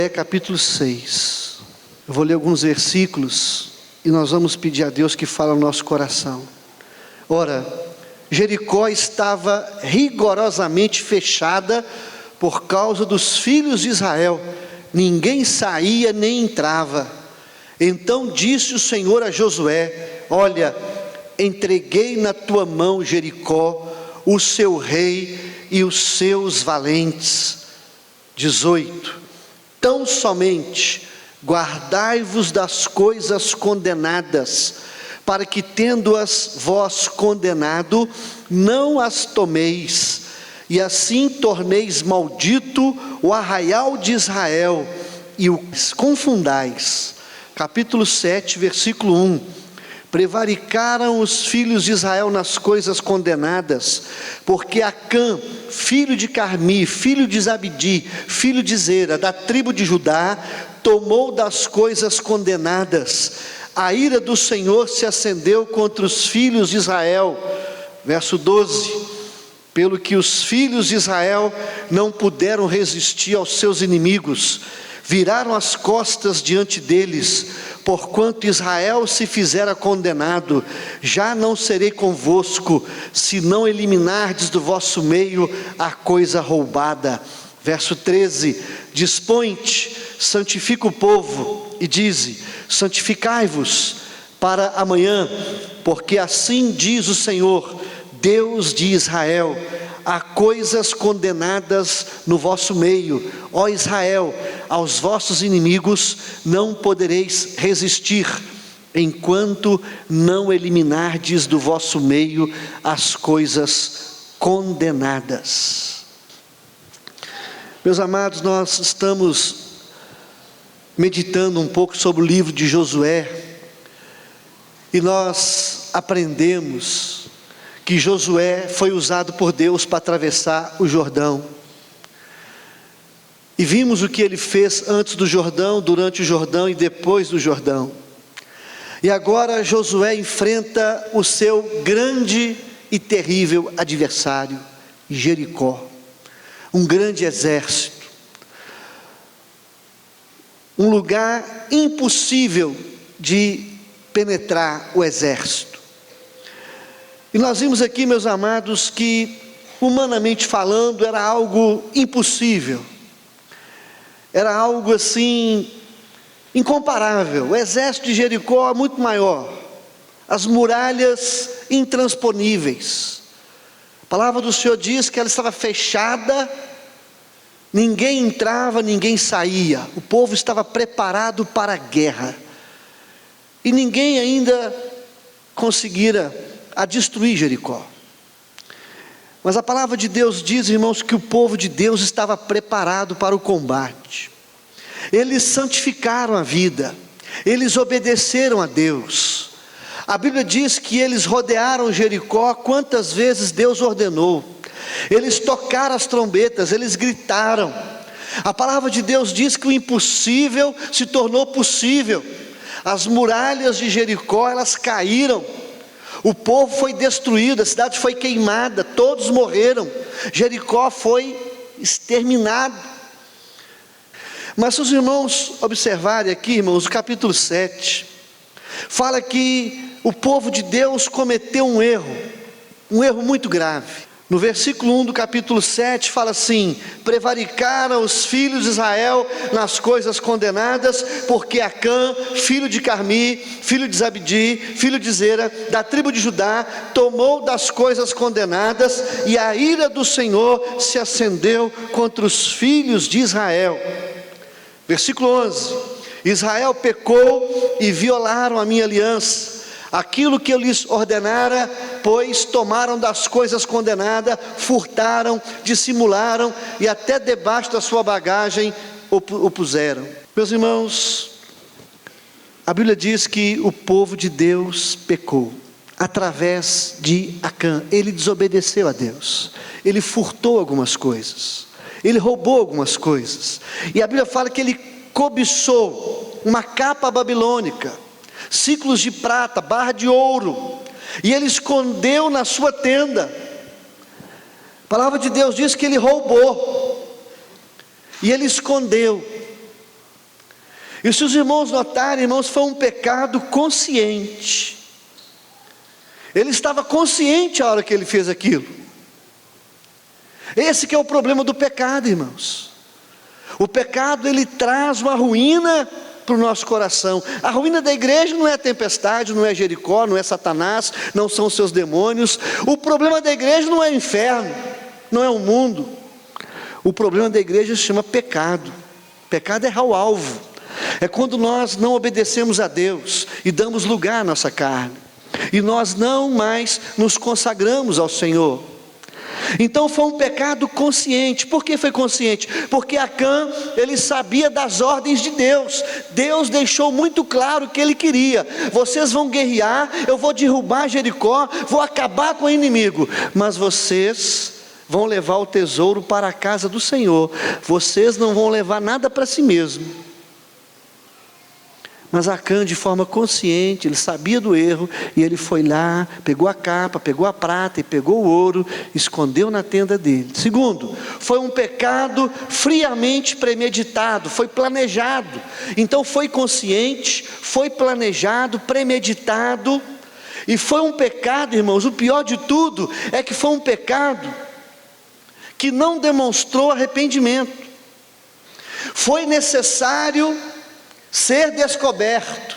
Capítulo 6. Eu vou ler alguns versículos e nós vamos pedir a Deus que fale ao nosso coração. Ora, Jericó estava rigorosamente fechada por causa dos filhos de Israel. Ninguém saía nem entrava. Então disse o Senhor a Josué: olha, entreguei na tua mão Jericó, o seu rei e os seus valentes. 18. Tão somente guardai-vos das coisas condenadas, para que, tendo-as vós condenado, não as tomeis, e assim torneis maldito o arraial de Israel, e o confundais. Capítulo 7, versículo 1. Prevaricaram os filhos de Israel nas coisas condenadas, porque Acã, filho de Carmi, filho de Zabdi, filho de Zera, da tribo de Judá, tomou das coisas condenadas. A ira do Senhor se acendeu contra os filhos de Israel. Verso 12. Pelo que os filhos de Israel não puderam resistir aos seus inimigos, viraram as costas diante deles. Porquanto Israel se fizera condenado, já não serei convosco, se não eliminardes do vosso meio a coisa roubada. Verso 13. Dispõe-te, santifica o povo, e dize: santificai-vos para amanhã, porque assim diz o Senhor, Deus de Israel: há coisas condenadas no vosso meio, ó Israel, aos vossos inimigos não podereis resistir, enquanto não eliminardes do vosso meio as coisas condenadas. Meus amados, nós estamos meditando um pouco sobre o livro de Josué, e nós aprendemos que Josué foi usado por Deus para atravessar o Jordão, e vimos o que ele fez antes do Jordão, durante o Jordão e depois do Jordão. E agora Josué enfrenta o seu grande e terrível adversário, Jericó, um grande exército, um lugar impossível de penetrar o exército. E nós vimos aqui, meus amados, que humanamente falando era algo impossível, era algo assim incomparável. O exército de Jericó é muito maior, as muralhas intransponíveis. A palavra do Senhor diz que ela estava fechada, ninguém entrava, ninguém saía. O povo estava preparado para a guerra, e ninguém ainda conseguira destruir Jericó. Mas a palavra de Deus diz, irmãos, que o povo de Deus estava preparado para o combate. Eles santificaram a vida, eles obedeceram a Deus. A Bíblia diz que eles rodearam Jericó quantas vezes Deus ordenou. Eles tocaram as trombetas, eles gritaram. A palavra de Deus diz que o impossível se tornou possível. As muralhas de Jericó, elas caíram. O povo foi destruído, a cidade foi queimada, todos morreram, Jericó foi exterminado. Mas se os irmãos observarem aqui, irmãos, o capítulo 7, fala que o povo de Deus cometeu um erro muito grave. No versículo 1 do capítulo 7 fala assim: prevaricaram os filhos de Israel nas coisas condenadas, porque Acã, filho de Carmi, filho de Zabdi, filho de Zera, da tribo de Judá, tomou das coisas condenadas, e a ira do Senhor se acendeu contra os filhos de Israel. Versículo 11: Israel pecou e violaram a minha aliança. Aquilo que eu lhes ordenara, pois tomaram das coisas condenadas, furtaram, dissimularam, e até debaixo da sua bagagem o puseram. Meus irmãos, a Bíblia diz que o povo de Deus pecou através de Acã. Ele desobedeceu a Deus, ele furtou algumas coisas, ele roubou algumas coisas, e a Bíblia fala que ele cobiçou uma capa babilônica, ciclos de prata, barra de ouro, e ele escondeu na sua tenda. A palavra de Deus diz que ele roubou, e ele escondeu. E se os irmãos notarem, irmãos, foi um pecado consciente. Ele estava consciente a hora que ele fez aquilo. Esse que é o problema do pecado, irmãos. O pecado, ele traz uma ruína para o nosso coração. A ruína da igreja não é a tempestade, não é Jericó, não é Satanás, não são os seus demônios. O problema da igreja não é o inferno, não é o mundo. O problema da igreja se chama pecado. Pecado é errar o alvo. É quando nós não obedecemos a Deus e damos lugar à nossa carne, e nós não mais nos consagramos ao Senhor. Então foi um pecado consciente. Por que foi consciente? Porque Acã, ele sabia das ordens de Deus. Deus deixou muito claro o que ele queria: vocês vão guerrear, eu vou derrubar Jericó, vou acabar com o inimigo, mas vocês vão levar o tesouro para a casa do Senhor, vocês não vão levar nada para si mesmo. Mas Acã, de forma consciente, ele sabia do erro, e ele foi lá, pegou a capa, pegou a prata e pegou o ouro, escondeu na tenda dele. Segundo, foi um pecado friamente premeditado, foi planejado. Então foi consciente, foi planejado, premeditado, e foi um pecado, irmãos, o pior de tudo é que foi um pecado que não demonstrou arrependimento. Foi necessário ser descoberto,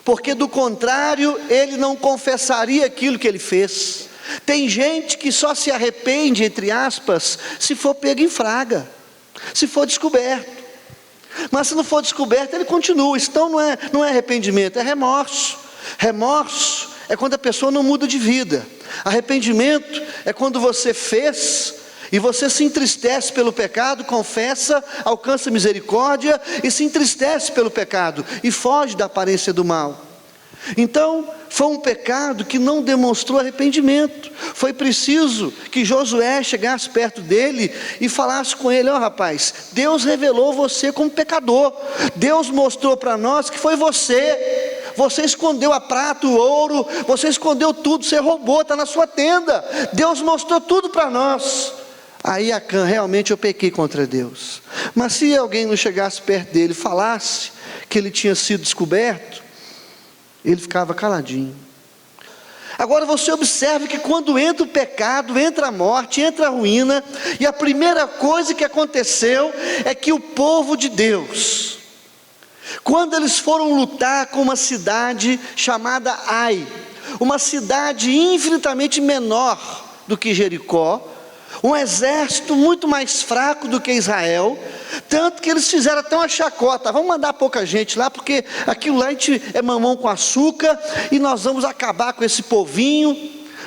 porque do contrário ele não confessaria aquilo que ele fez. Tem gente que só se arrepende, entre aspas, se for pego em flagra, se for descoberto. Mas se não for descoberto, ele continua. Então não é arrependimento, é remorso. Remorso é quando a pessoa não muda de vida. Arrependimento é quando você fez e você se entristece pelo pecado, confessa, alcança misericórdia e se entristece pelo pecado e foge da aparência do mal. Então foi um pecado que não demonstrou arrependimento. Foi preciso que Josué chegasse perto dele e falasse com ele: ó rapaz, Deus revelou você como pecador, Deus mostrou para nós que foi você escondeu a prata, o ouro, você escondeu tudo, você roubou, está na sua tenda, Deus mostrou tudo para nós. Aí Acã: realmente eu pequei contra Deus. Mas se alguém não chegasse perto dele e falasse que ele tinha sido descoberto, ele ficava caladinho. Agora você observe que quando entra o pecado, entra a morte, entra a ruína, e a primeira coisa que aconteceu é que o povo de Deus, quando eles foram lutar com uma cidade chamada Ai, uma cidade infinitamente menor do que Jericó, um exército muito mais fraco do que Israel, tanto que eles fizeram até uma chacota: vamos mandar pouca gente lá, porque aquilo lá a gente é mamão com açúcar, e nós vamos acabar com esse povinho,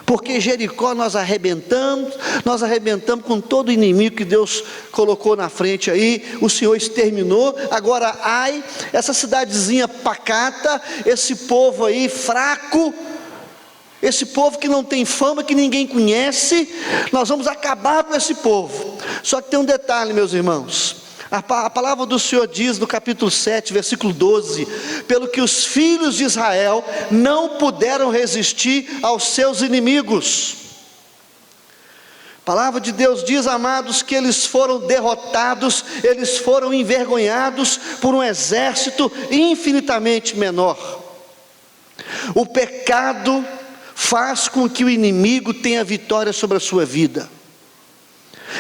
porque Jericó nós arrebentamos com todo o inimigo que Deus colocou na frente aí, o Senhor exterminou. Agora Ai, essa cidadezinha pacata, esse povo aí fraco, esse povo que não tem fama, que ninguém conhece, nós vamos acabar com esse povo. Só que tem um detalhe, meus irmãos. A palavra do Senhor diz no capítulo 7, versículo 12: pelo que os filhos de Israel não puderam resistir aos seus inimigos. A palavra de Deus diz, amados, que eles foram derrotados, eles foram envergonhados por um exército infinitamente menor. O pecado faz com que o inimigo tenha vitória sobre a sua vida.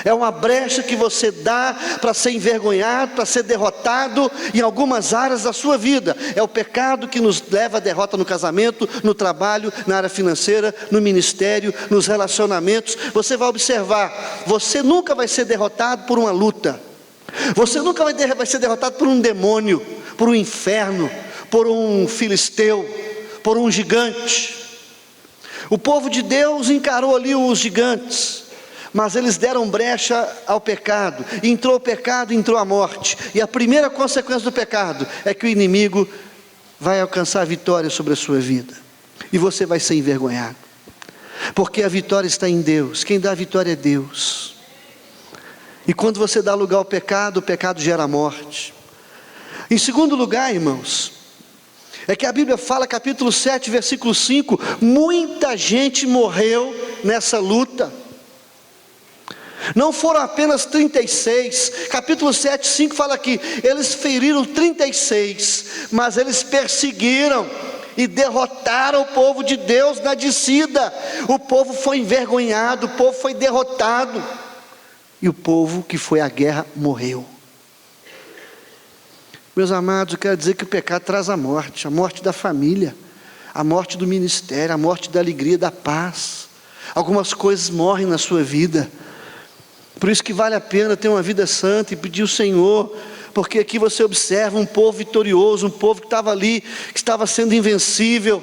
É uma brecha que você dá para ser envergonhado, para ser derrotado em algumas áreas da sua vida. É o pecado que nos leva à derrota no casamento, no trabalho, na área financeira, no ministério, nos relacionamentos. Você vai observar, você nunca vai ser derrotado por uma luta. Você nunca vai ser derrotado por um demônio, por um inferno, por um filisteu, por um gigante. O povo de Deus encarou ali os gigantes, mas eles deram brecha ao pecado. Entrou o pecado, entrou a morte. E a primeira consequência do pecado é que o inimigo vai alcançar a vitória sobre a sua vida, e você vai ser envergonhado, porque a vitória está em Deus. Quem dá a vitória é Deus. E quando você dá lugar ao pecado, o pecado gera morte. Em segundo lugar, irmãos, é que a Bíblia fala, capítulo 7, versículo 5, muita gente morreu nessa luta. Não foram apenas 36, capítulo 7, 5 fala que eles feriram 36, mas eles perseguiram e derrotaram o povo de Deus na descida. O povo foi envergonhado, o povo foi derrotado, e o povo que foi à guerra morreu. Meus amados, eu quero dizer que o pecado traz a morte da família, a morte do ministério, a morte da alegria, da paz. Algumas coisas morrem na sua vida. Por isso que vale a pena ter uma vida santa e pedir ao Senhor, porque aqui você observa um povo vitorioso, um povo que estava ali, que estava sendo invencível.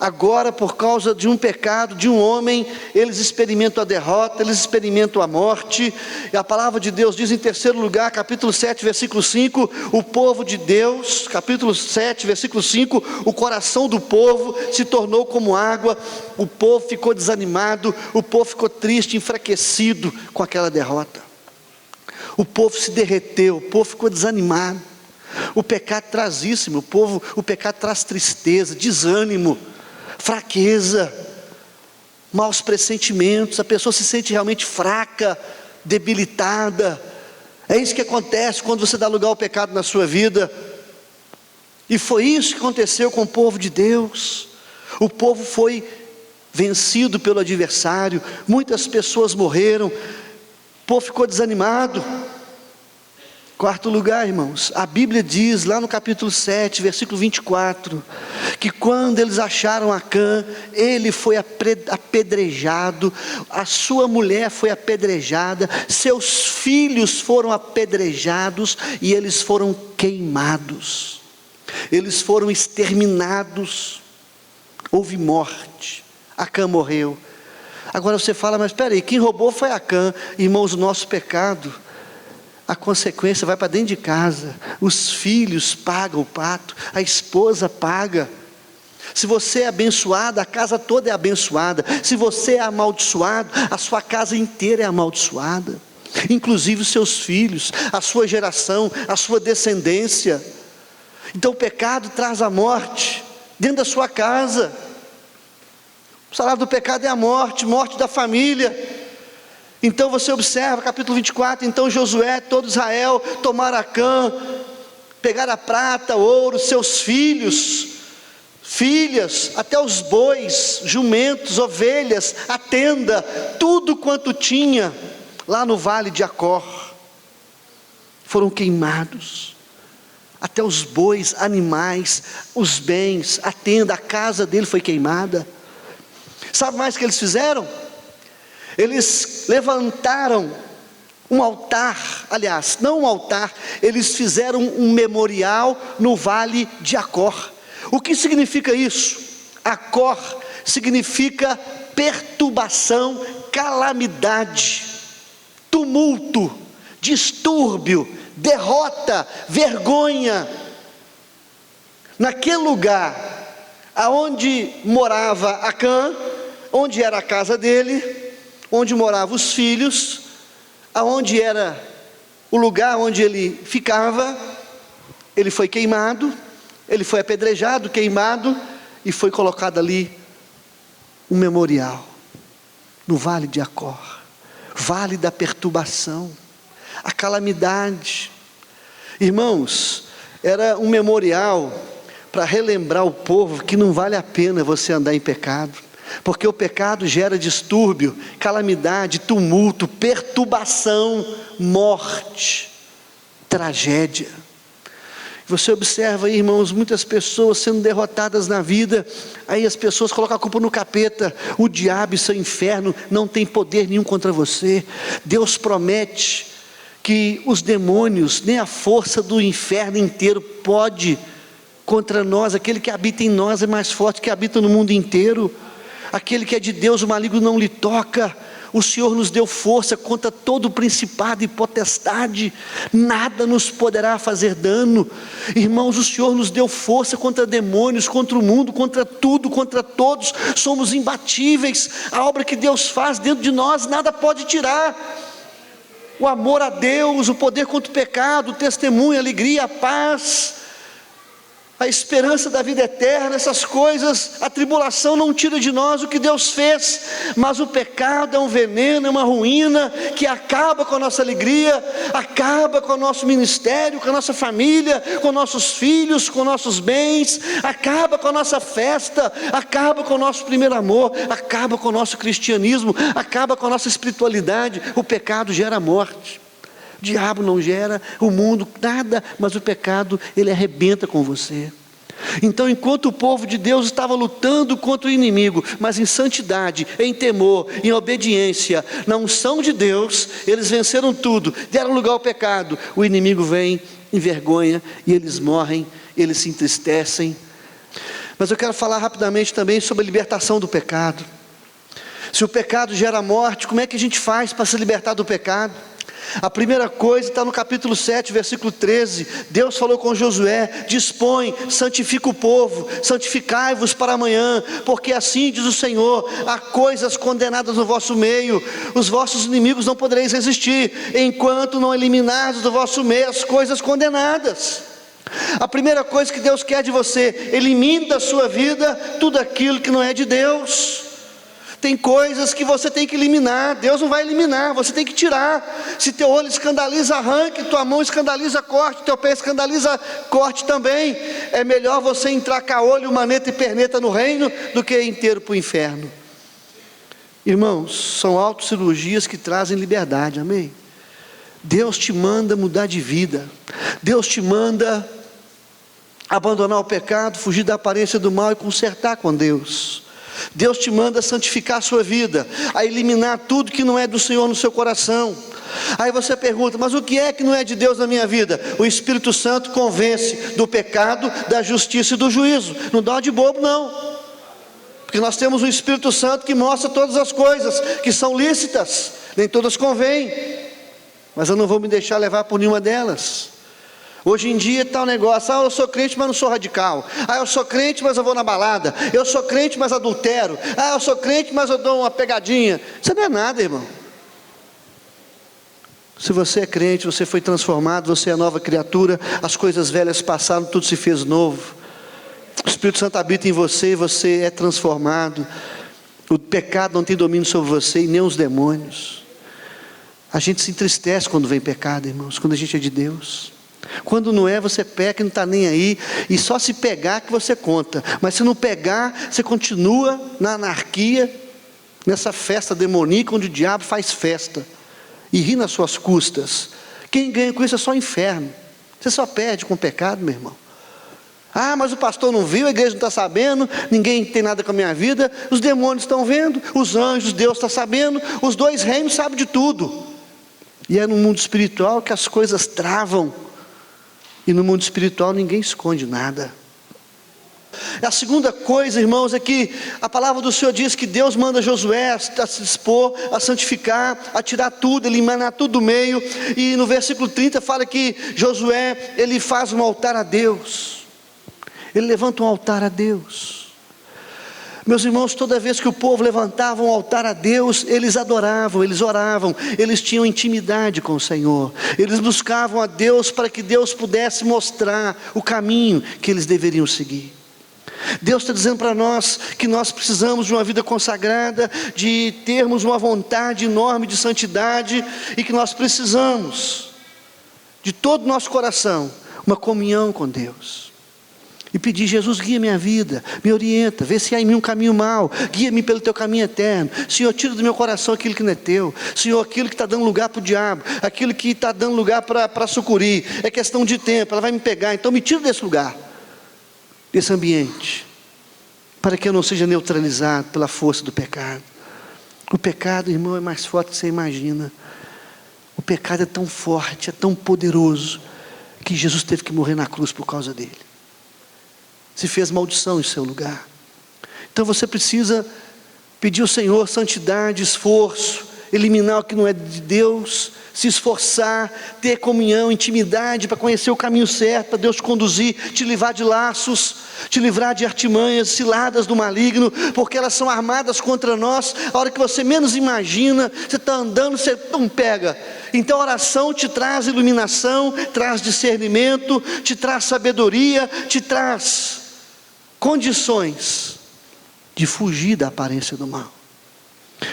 Agora, por causa de um pecado, de um homem, eles experimentam a derrota, eles experimentam a morte. E a palavra de Deus diz em terceiro lugar, capítulo 7, versículo 5, o povo de Deus, capítulo 7, versículo 5, o coração do povo se tornou como água, o povo ficou desanimado, o povo ficou triste, enfraquecido com aquela derrota. O povo se derreteu, o povo ficou desanimado. O pecado traz isso, o pecado traz tristeza, desânimo, fraqueza, maus pressentimentos, a pessoa se sente realmente fraca, debilitada. É isso que acontece quando você dá lugar ao pecado na sua vida. E foi isso que aconteceu com o povo de Deus. O povo foi vencido pelo adversário, muitas pessoas morreram, o povo ficou desanimado. Quarto lugar, irmãos, a Bíblia diz lá no capítulo 7, versículo 24, que quando eles acharam Acã, ele foi apedrejado, a sua mulher foi apedrejada, seus filhos foram apedrejados e eles foram queimados, eles foram exterminados, houve morte, Acã morreu. Agora você fala, mas espera aí, quem roubou foi Acã. Irmãos, o nosso pecado, a consequência vai para dentro de casa, os filhos pagam o pato, a esposa paga. Se você é abençoado, a casa toda é abençoada. Se você é amaldiçoado, a sua casa inteira é amaldiçoada, inclusive os seus filhos, a sua geração, a sua descendência. Então o pecado traz a morte dentro da sua casa. O salário do pecado é a morte, morte da família. Então você observa, capítulo 24, então Josué, todo Israel, tomaram Acã, pegaram a prata, ouro, seus filhos, filhas, até os bois, jumentos, ovelhas, a tenda, tudo quanto tinha, lá no vale de Acor, foram queimados, até os bois, animais, os bens, a tenda, a casa dele foi queimada. Sabe mais o que eles fizeram? Eles levantaram um altar, aliás, não um altar, eles fizeram um memorial no vale de Acor. O que significa isso? Acor significa perturbação, calamidade, tumulto, distúrbio, derrota, vergonha. Naquele lugar aonde morava Acã, onde era a casa dele, onde moravam os filhos, aonde era o lugar onde ele ficava, ele foi queimado, ele foi apedrejado, queimado, e foi colocado ali um memorial, no vale de Acor, vale da perturbação, a calamidade. Irmãos, era um memorial para relembrar o povo que não vale a pena você andar em pecado, porque o pecado gera distúrbio, calamidade, tumulto, perturbação, morte, tragédia. Você observa aí, irmãos, muitas pessoas sendo derrotadas na vida, aí as pessoas colocam a culpa no capeta, o diabo e seu inferno não tem poder nenhum contra você. Deus promete que os demônios, nem a força do inferno inteiro pode contra nós. Aquele que habita em nós é mais forte que habita no mundo inteiro. Aquele que é de Deus, o maligno não lhe toca. O Senhor nos deu força contra todo o principado e potestade, nada nos poderá fazer dano. Irmãos, o Senhor nos deu força contra demônios, contra o mundo, contra tudo, contra todos. Somos imbatíveis. A obra que Deus faz dentro de nós, nada pode tirar. O amor a Deus, o poder contra o pecado, o testemunho, a alegria, a paz. a esperança da vida eterna, essas coisas, a tribulação não tira de nós o que Deus fez, mas o pecado é um veneno, é uma ruína, que acaba com a nossa alegria, acaba com o nosso ministério, com a nossa família, com nossos filhos, com nossos bens, acaba com a nossa festa, acaba com o nosso primeiro amor, acaba com o nosso cristianismo, acaba com a nossa espiritualidade. O pecado gera morte. O diabo não gera, o mundo, nada, mas o pecado, ele arrebenta com você. Então, enquanto o povo de Deus estava lutando contra o inimigo, mas em santidade, em temor, em obediência, na unção de Deus, eles venceram tudo, deram lugar ao pecado. O inimigo vem, envergonha, e eles morrem, eles se entristecem. Mas eu quero falar rapidamente também sobre a libertação do pecado. Se o pecado gera morte, como é que a gente faz para se libertar do pecado? A primeira coisa está no capítulo 7, versículo 13. Deus falou com Josué: dispõe, santifica o povo, santificai-vos para amanhã, porque assim diz o Senhor: há coisas condenadas no vosso meio, os vossos inimigos não podereis resistir, enquanto não eliminardes do vosso meio as coisas condenadas. A primeira coisa que Deus quer de você: elimine da sua vida tudo aquilo que não é de Deus. Tem coisas que você tem que eliminar, Deus não vai eliminar, você tem que tirar. Se teu olho escandaliza, arranque, tua mão escandaliza, corte, teu pé escandaliza, corte também. É melhor você entrar caolho, maneta e perneta no reino, do que inteiro para o inferno. Irmãos, são autocirurgias que trazem liberdade, amém? Deus te manda mudar de vida, Deus te manda abandonar o pecado, fugir da aparência do mal e consertar com Deus. Deus te manda santificar a sua vida, a eliminar tudo que não é do Senhor no seu coração. Aí você pergunta: mas o que é que não é de Deus na minha vida? O Espírito Santo convence do pecado, da justiça e do juízo. Não dá de bobo não, porque nós temos um Espírito Santo que mostra todas as coisas que são lícitas, nem todas convêm, mas eu não vou me deixar levar por nenhuma delas. Hoje em dia está o negócio: eu sou crente, mas não sou radical. Eu sou crente, mas eu vou na balada. Eu sou crente, mas adultero. Eu sou crente, mas eu dou uma pegadinha. Isso não é nada, irmão. Se você é crente, você foi transformado, você é nova criatura, as coisas velhas passaram, tudo se fez novo. O Espírito Santo habita em você, você é transformado. O pecado não tem domínio sobre você, e nem os demônios. A gente se entristece quando vem pecado, irmãos, quando a gente é de Deus. Quando não é, você peca e não está nem aí, e só se pegar que você conta. Mas se não pegar, você continua na anarquia, nessa festa demoníaca onde o diabo faz festa e ri nas suas custas. Quem ganha com isso é só o inferno. Você só perde com o pecado, meu irmão. Mas o pastor não viu, a igreja não está sabendo, ninguém tem nada com a minha vida. Os demônios estão vendo, os anjos, Deus está sabendo, os dois reinos sabem de tudo. E é no mundo espiritual que as coisas travam. E no mundo espiritual ninguém esconde nada. A segunda coisa, irmãos, é que a palavra do Senhor diz que Deus manda Josué a se dispor, a santificar, a tirar tudo, eliminar tudo do meio. E no versículo 30 fala que Josué, ele faz um altar a Deus. Ele levanta um altar a Deus. Meus irmãos, toda vez que o povo levantava um altar a Deus, eles adoravam, eles oravam, eles tinham intimidade com o Senhor. Eles buscavam a Deus para que Deus pudesse mostrar o caminho que eles deveriam seguir. Deus está dizendo para nós que nós precisamos de uma vida consagrada, de termos uma vontade enorme de santidade, e que nós precisamos, de todo o nosso coração, uma comunhão com Deus. E pedir: Jesus, guia minha vida, me orienta, vê se há em mim um caminho mau, guia-me pelo teu caminho eterno. Senhor, tira do meu coração aquilo que não é teu. Senhor, aquilo que está dando lugar para o diabo, aquilo que está dando lugar para a sucuri. É questão de tempo, ela vai me pegar, então me tira desse lugar, desse ambiente, para que eu não seja neutralizado pela força do pecado. O pecado, irmão, é mais forte do que você imagina. O pecado é tão forte, é tão poderoso, que Jesus teve que morrer na cruz por causa dele. Se fez maldição em seu lugar. Então você precisa pedir ao Senhor santidade, esforço, eliminar o que não é de Deus, se esforçar, ter comunhão, intimidade, para conhecer o caminho certo, para Deus te conduzir, te livrar de laços, te livrar de artimanhas, ciladas do maligno, porque elas são armadas contra nós. A hora que você menos imagina, você está andando, você não pega. Então a oração te traz iluminação, traz discernimento, te traz sabedoria, te traz condições de fugir da aparência do mal.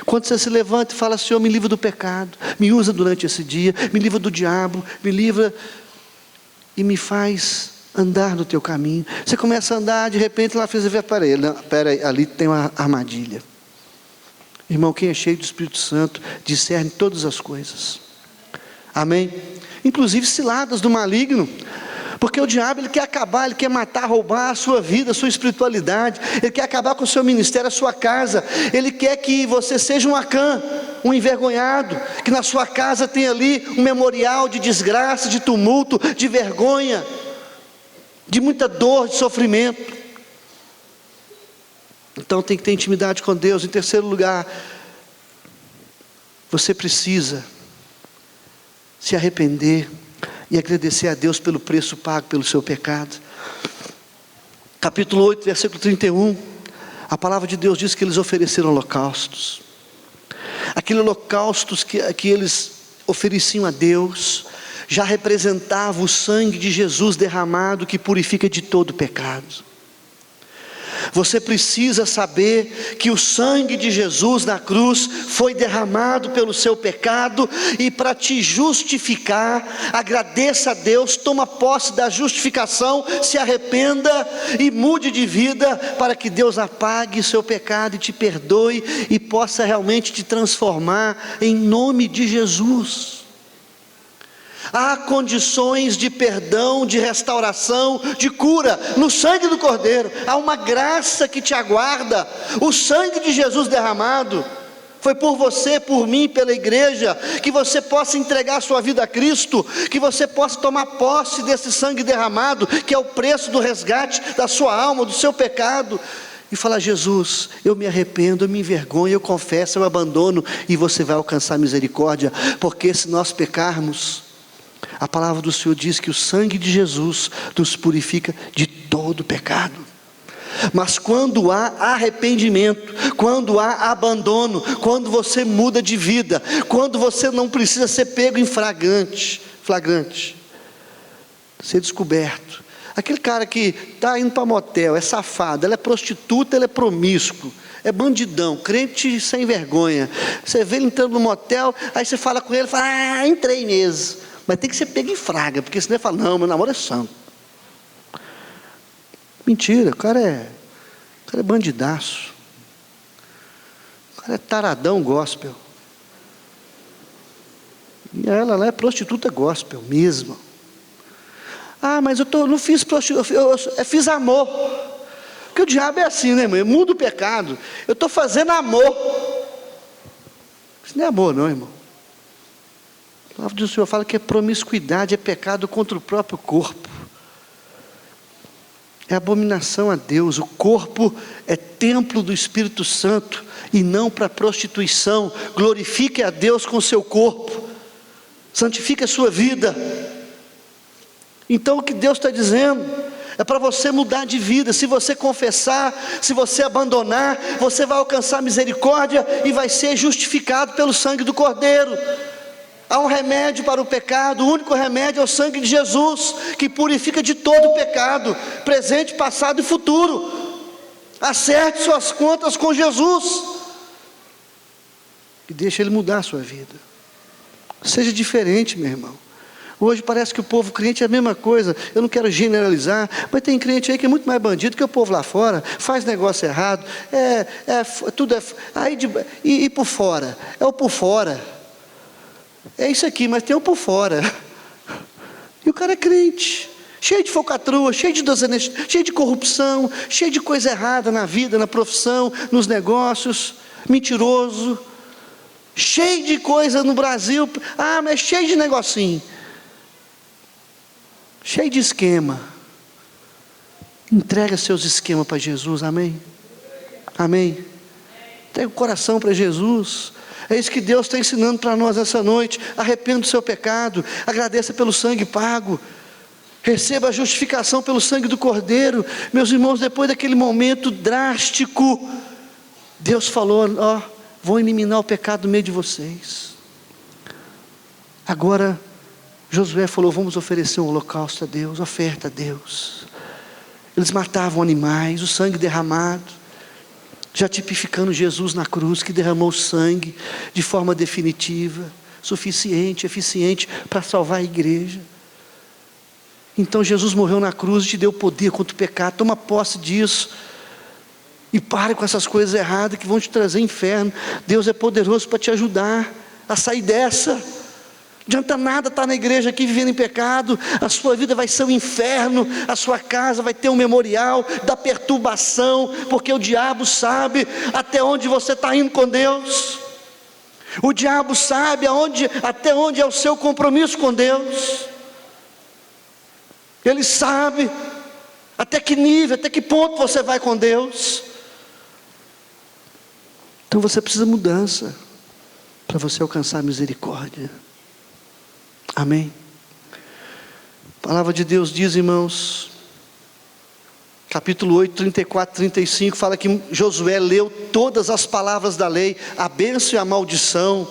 Quando você se levanta e fala: Senhor, me livra do pecado, me usa durante esse dia, me livra do diabo, me livra e me faz andar no teu caminho. Você começa a andar, de repente lá fez ver para ele: espera aí, ali tem uma armadilha. Irmão, quem é cheio do Espírito Santo discerne todas as coisas. Amém? Inclusive ciladas do maligno. Porque o diabo, ele quer acabar, ele quer matar, roubar a sua vida, a sua espiritualidade. Ele quer acabar com o seu ministério, a sua casa. Ele quer que você seja um Acã, um envergonhado. Que na sua casa tenha ali um memorial de desgraça, de tumulto, de vergonha, de muita dor, de sofrimento. Então tem que ter intimidade com Deus. Em terceiro lugar, você precisa se arrepender e agradecer a Deus pelo preço pago pelo seu pecado. Capítulo 8, versículo 31, a palavra de Deus diz que eles ofereceram holocaustos. Aquele holocaustos que eles ofereciam a Deus já representava o sangue de Jesus derramado, que purifica de todo pecado. Você precisa saber que o sangue de Jesus na cruz foi derramado pelo seu pecado, e para te justificar, agradeça a Deus, toma posse da justificação, se arrependa e mude de vida, para que Deus apague seu pecado e te perdoe e possa realmente te transformar em nome de Jesus. Há condições de perdão, de restauração, de cura no sangue do Cordeiro. Há uma graça que te aguarda. O sangue de Jesus derramado foi por você, por mim, pela igreja, que você possa entregar a sua vida a Cristo, que você possa tomar posse desse sangue derramado, que é o preço do resgate da sua alma, do seu pecado, e falar: Jesus, eu me arrependo, eu me envergonho, eu confesso, eu abandono, e você vai alcançar misericórdia. Porque se nós pecarmos, a palavra do Senhor diz que o sangue de Jesus nos purifica de todo pecado. Mas quando há arrependimento, quando há abandono, quando você muda de vida, quando você não precisa ser pego em flagrante, ser descoberto. Aquele cara que está indo para motel, é safado, ele é prostituta, ele é promíscuo, é bandidão, crente sem vergonha. Você vê ele entrando no motel, aí você fala com ele, fala: entrei mesmo. Mas tem que ser pego em fraga, porque senão ele fala: não, meu namoro é santo. Mentira, o cara é bandidaço. O cara é taradão gospel. E ela lá é prostituta gospel mesmo. Mas eu não fiz prostituta, eu fiz amor. Porque o diabo é assim, né, irmão? Eu mudo o pecado, eu estou fazendo amor. Isso não é amor, não, irmão. A palavra do Senhor fala que a promiscuidade é pecado contra o próprio corpo. É abominação a Deus. O corpo é templo do Espírito Santo e não para prostituição. Glorifique a Deus com o seu corpo. Santifique a sua vida. Então o que Deus está dizendo é para você mudar de vida. Se você confessar, se você abandonar, você vai alcançar misericórdia e vai ser justificado pelo sangue do Cordeiro. Há um remédio para o pecado, o único remédio é o sangue de Jesus, que purifica de todo o pecado, presente, passado e futuro. Acerte suas contas com Jesus e deixe Ele mudar a sua vida. Seja diferente, meu irmão. Hoje parece que o povo crente é a mesma coisa. Eu não quero generalizar, mas tem crente aí que é muito mais bandido que o povo lá fora, faz negócio errado, e por fora, é o por fora. É isso aqui, mas tem um por fora. E o cara é crente, cheio de falcatrua, cheio de desonestidade, cheio de corrupção, cheio de coisa errada na vida, na profissão, nos negócios, mentiroso, cheio de coisa no Brasil, mas cheio de negocinho, cheio de esquema. Entrega seus esquemas para Jesus, amém? Amém? Entrega o coração para Jesus. É isso que Deus está ensinando para nós essa noite. Arrependa do seu pecado, agradeça pelo sangue pago, receba a justificação pelo sangue do Cordeiro. Meus irmãos, depois daquele momento drástico, Deus falou: vou eliminar o pecado do meio de vocês. Agora, Josué falou: vamos oferecer um holocausto a Deus, oferta a Deus. Eles matavam animais, o sangue derramado, já tipificando Jesus na cruz, que derramou sangue de forma definitiva, suficiente, eficiente para salvar a igreja. Então Jesus morreu na cruz e te deu poder contra o pecado. Toma posse disso e pare com essas coisas erradas que vão te trazer inferno. Deus é poderoso para te ajudar a sair dessa. Não adianta nada estar na igreja aqui vivendo em pecado. A sua vida vai ser um inferno, a sua casa vai ter um memorial da perturbação, porque o diabo sabe até onde você está indo com Deus. O diabo sabe até onde é o seu compromisso com Deus. Ele sabe até que nível, até que ponto você vai com Deus. Então você precisa de mudança para você alcançar a misericórdia. Amém? A palavra de Deus diz, irmãos, capítulo 8, 34, 35, fala que Josué leu todas as palavras da lei, a bênção e a maldição,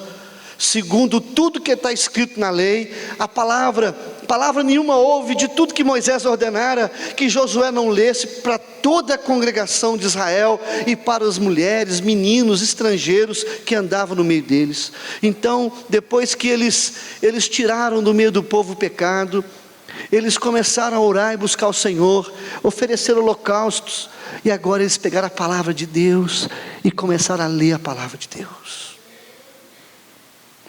segundo tudo que está escrito na lei. A palavra nenhuma houve de tudo que Moisés ordenara que Josué não lesse para toda a congregação de Israel e para as mulheres, meninos, estrangeiros que andavam no meio deles. Então, depois que eles tiraram do meio do povo o pecado, eles começaram a orar e buscar o Senhor, oferecer holocaustos, e agora eles pegaram a palavra de Deus e começaram a ler a palavra de Deus,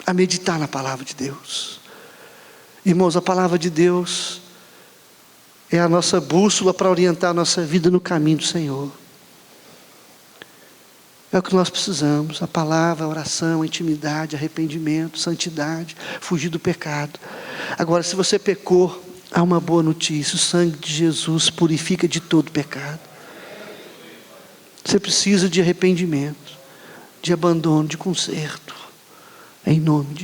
a meditar na palavra de Deus. Irmãos, a palavra de Deus é a nossa bússola para orientar a nossa vida no caminho do Senhor. É o que nós precisamos: a palavra, a oração, a intimidade, arrependimento, santidade, fugir do pecado. Agora, se você pecou, há uma boa notícia: o sangue de Jesus purifica de todo pecado. Você precisa de arrependimento, de abandono, de conserto, em nome de Jesus.